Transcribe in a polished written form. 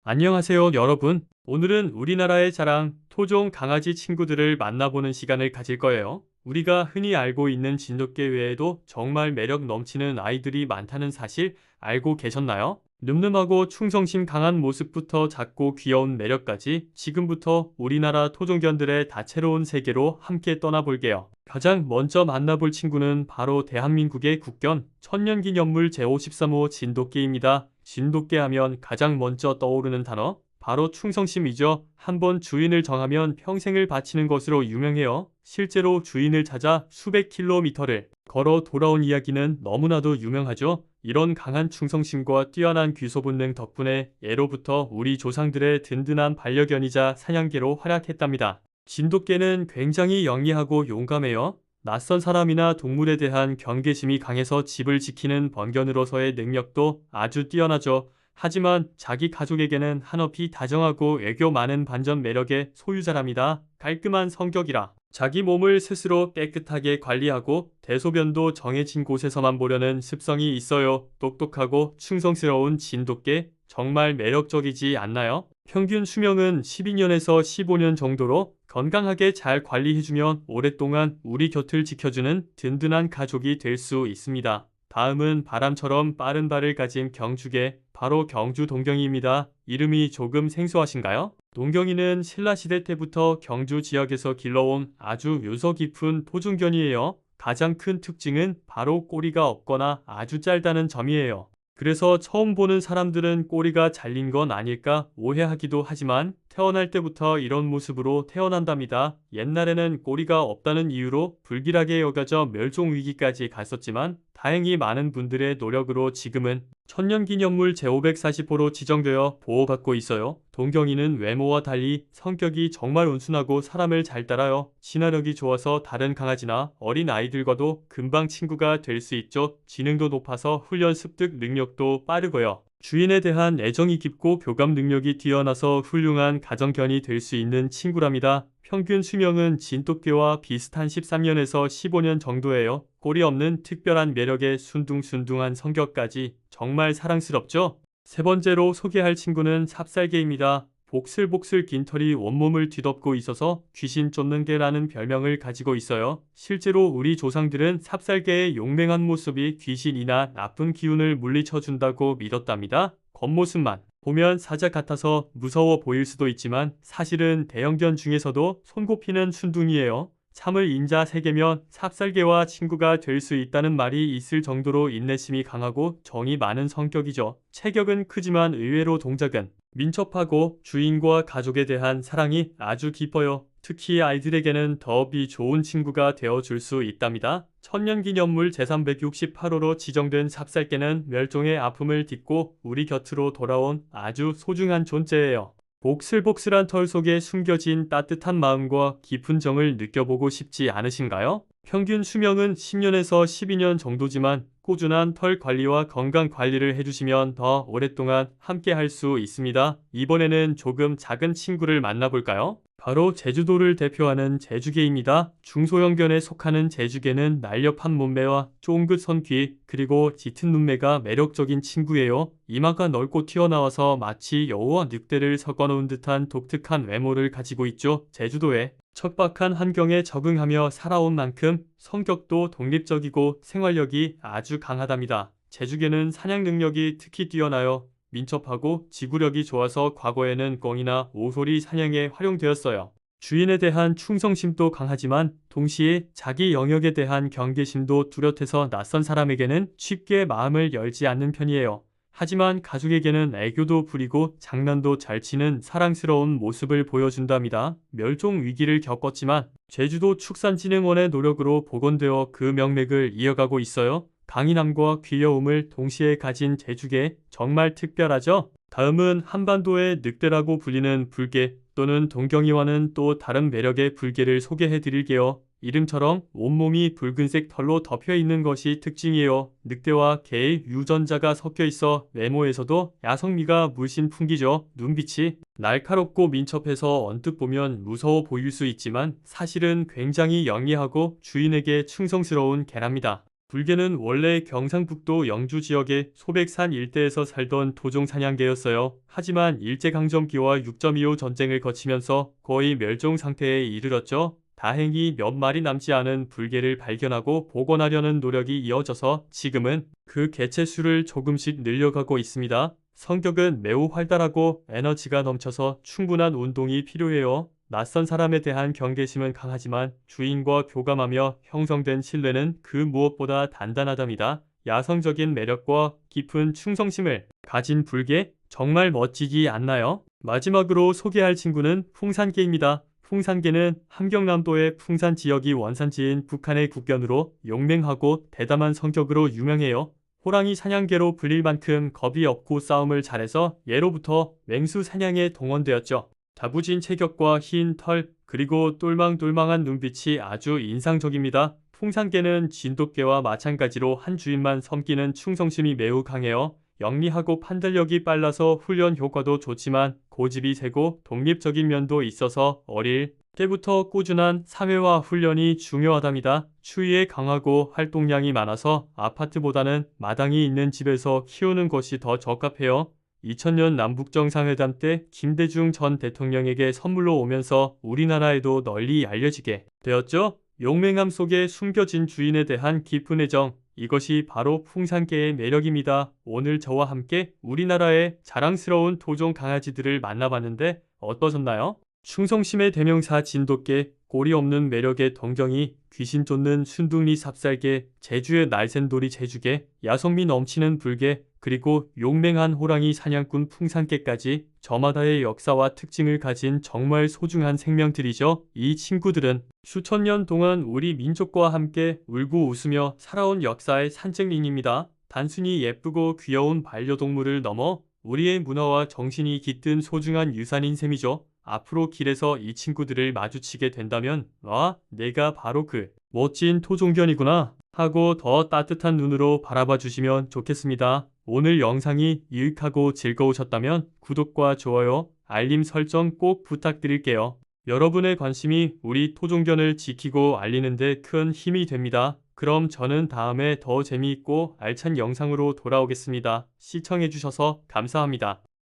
안녕하세요, 여러분. 오늘은 우리나라의 자랑, 토종 강아지 친구들을 만나보는 시간을 가질 거예요. 우리가 흔히 알고 있는 진돗개 외에도 정말 매력 넘치는 아이들이 많다는 사실 알고 계셨나요? 늠름하고 충성심 강한 모습부터 작고 귀여운 매력까지 지금부터 우리나라 토종견들의 다채로운 세계로 함께 떠나볼게요. 가장 먼저 만나볼 친구는 바로 대한민국의 국견, 천년기념물 제53호 진돗개입니다. 진돗개 하면 가장 먼저 떠오르는 단어, 바로 충성심이죠. 한번 주인을 정하면 평생을 바치는 것으로 유명해요. 실제로 주인을 찾아 수백 킬로미터를 걸어 돌아온 이야기는 너무나도 유명하죠. 이런 강한 충성심과 뛰어난 귀소 본능 덕분에 예로부터 우리 조상들의 든든한 반려견이자 사냥개로 활약했답니다. 진돗개는 굉장히 영리하고 용감해요. 낯선 사람이나 동물에 대한 경계심이 강해서 집을 지키는 번견으로서의 능력도 아주 뛰어나죠. 하지만 자기 가족에게는 한없이 다정하고 애교 많은 반전 매력의 소유자랍니다. 깔끔한 성격이라 자기 몸을 스스로 깨끗하게 관리하고 대소변도 정해진 곳에서만 보려는 습성이 있어요. 똑똑하고 충성스러운 진돗개 정말 매력적이지 않나요? 평균 수명은 12년에서 15년 정도로 건강하게 잘 관리해주면 오랫동안 우리 곁을 지켜주는 든든한 가족이 될 수 있습니다. 다음은 바람처럼 빠른 발을 가진 경주개, 바로 경주 동경이입니다. 이름이 조금 생소하신가요? 동경이는 신라시대 때부터 경주 지역에서 길러온 아주 유서 깊은 토종견이에요. 가장 큰 특징은 바로 꼬리가 없거나 아주 짧다는 점이에요. 그래서 처음 보는 사람들은 꼬리가 잘린 건 아닐까 오해하기도 하지만 태어날 때부터 이런 모습으로 태어난답니다. 옛날에는 꼬리가 없다는 이유로 불길하게 여겨져 멸종 위기까지 갔었지만 다행히 많은 분들의 노력으로 지금은 천년기념물 제540호로 지정되어 보호받고 있어요. 동경이는 외모와 달리 성격이 정말 온순하고 사람을 잘 따라요. 친화력이 좋아서 다른 강아지나 어린 아이들과도 금방 친구가 될 수 있죠. 지능도 높아서 훈련 습득 능력도 빠르고요. 주인에 대한 애정이 깊고 교감 능력이 뛰어나서 훌륭한 가정견이 될 수 있는 친구랍니다. 평균 수명은 진돗개와 비슷한 13년에서 15년 정도예요. 꼬리 없는 특별한 매력에 순둥순둥한 성격까지 정말 사랑스럽죠? 세 번째로 소개할 친구는 삽살개입니다. 복슬복슬 긴 털이 온몸을 뒤덮고 있어서 귀신 쫓는 개라는 별명을 가지고 있어요. 실제로 우리 조상들은 삽살개의 용맹한 모습이 귀신이나 나쁜 기운을 물리쳐준다고 믿었답니다. 겉모습만 보면 사자 같아서 무서워 보일 수도 있지만 사실은 대형견 중에서도 손꼽히는 순둥이에요. 참을 인자 세계면 삽살개와 친구가 될 수 있다는 말이 있을 정도로 인내심이 강하고 정이 많은 성격이죠. 체격은 크지만 의외로 동작은 민첩하고 주인과 가족에 대한 사랑이 아주 깊어요. 특히 아이들에게는 더욱이 좋은 친구가 되어줄 수 있답니다. 천년기념물 제368호로 지정된 삽살개는 멸종의 아픔을 딛고 우리 곁으로 돌아온 아주 소중한 존재예요. 복슬복슬한 털 속에 숨겨진 따뜻한 마음과 깊은 정을 느껴보고 싶지 않으신가요? 평균 수명은 10년에서 12년 정도지만 꾸준한 털 관리와 건강 관리를 해주시면 더 오랫동안 함께 할 수 있습니다. 이번에는 조금 작은 친구를 만나볼까요? 바로 제주도를 대표하는 제주개입니다. 중소형견에 속하는 제주개는 날렵한 몸매와 쫑긋선 귀, 그리고 짙은 눈매가 매력적인 친구예요. 이마가 넓고 튀어나와서 마치 여우와 늑대를 섞어놓은 듯한 독특한 외모를 가지고 있죠. 제주도에 척박한 환경에 적응하며 살아온 만큼 성격도 독립적이고 생활력이 아주 강하답니다. 제주개는 사냥 능력이 특히 뛰어나요. 민첩하고 지구력이 좋아서 과거에는 꿩이나 오소리 사냥에 활용되었어요. 주인에 대한 충성심도 강하지만 동시에 자기 영역에 대한 경계심도 뚜렷해서 낯선 사람에게는 쉽게 마음을 열지 않는 편이에요. 하지만 가족에게는 애교도 부리고 장난도 잘 치는 사랑스러운 모습을 보여준답니다. 멸종 위기를 겪었지만 제주도 축산진흥원의 노력으로 복원되어 그 명맥을 이어가고 있어요. 강인함과 귀여움을 동시에 가진 제주개 정말 특별하죠? 다음은 한반도의 늑대라고 불리는 불개 또는 동경이와는 또 다른 매력의 불개를 소개해 드릴게요. 이름처럼 온몸이 붉은색 털로 덮여 있는 것이 특징이에요. 늑대와 개의 유전자가 섞여 있어 외모에서도 야성미가 물씬 풍기죠. 눈빛이 날카롭고 민첩해서 언뜻 보면 무서워 보일 수 있지만 사실은 굉장히 영리하고 주인에게 충성스러운 개랍니다. 불개는 원래 경상북도 영주 지역의 소백산 일대에서 살던 토종 사냥개였어요. 하지만 일제강점기와 6.25 전쟁을 거치면서 거의 멸종 상태에 이르렀죠. 다행히 몇 마리 남지 않은 불개를 발견하고 복원하려는 노력이 이어져서 지금은 그 개체 수를 조금씩 늘려가고 있습니다. 성격은 매우 활달하고 에너지가 넘쳐서 충분한 운동이 필요해요. 낯선 사람에 대한 경계심은 강하지만 주인과 교감하며 형성된 신뢰는 그 무엇보다 단단하답니다. 야성적인 매력과 깊은 충성심을 가진 불개, 정말 멋지지 않나요? 마지막으로 소개할 친구는 풍산개입니다. 풍산개는 함경남도의 풍산 지역이 원산지인 북한의 국견으로 용맹하고 대담한 성격으로 유명해요. 호랑이 사냥개로 불릴 만큼 겁이 없고 싸움을 잘해서 예로부터 맹수 사냥에 동원되었죠. 다부진 체격과 흰 털, 그리고 똘망똘망한 눈빛이 아주 인상적입니다. 풍산개는 진돗개와 마찬가지로 한 주인만 섬기는 충성심이 매우 강해요. 영리하고 판단력이 빨라서 훈련 효과도 좋지만 고집이 세고 독립적인 면도 있어서 어릴 때부터 꾸준한 사회화 훈련이 중요하답니다. 추위에 강하고 활동량이 많아서 아파트보다는 마당이 있는 집에서 키우는 것이 더 적합해요. 2000년 남북정상회담 때 김대중 전 대통령에게 선물로 오면서 우리나라에도 널리 알려지게 되었죠. 용맹함 속에 숨겨진 주인에 대한 깊은 애정, 이것이 바로 풍산개의 매력입니다. 오늘 저와 함께 우리나라의 자랑스러운 토종 강아지들을 만나봤는데 어떠셨나요? 충성심의 대명사 진돗개, 꼬리 없는 매력의 덩정이, 귀신 쫓는 순둥이 삽살개, 제주의 날쌘돌이 제주개, 야성미 넘치는 불개, 그리고 용맹한 호랑이 사냥꾼 풍산개까지 저마다의 역사와 특징을 가진 정말 소중한 생명들이죠. 이 친구들은 수천 년 동안 우리 민족과 함께 울고 웃으며 살아온 역사의 산증인입니다. 단순히 예쁘고 귀여운 반려동물을 넘어 우리의 문화와 정신이 깃든 소중한 유산인 셈이죠. 앞으로 길에서 이 친구들을 마주치게 된다면 와, 내가 바로 그 멋진 토종견이구나 하고 더 따뜻한 눈으로 바라봐 주시면 좋겠습니다. 오늘 영상이 유익하고 즐거우셨다면 구독과 좋아요, 알림 설정 꼭 부탁드릴게요. 여러분의 관심이 우리 토종견을 지키고 알리는 데 큰 힘이 됩니다. 그럼 저는 다음에 더 재미있고 알찬 영상으로 돌아오겠습니다. 시청해주셔서 감사합니다.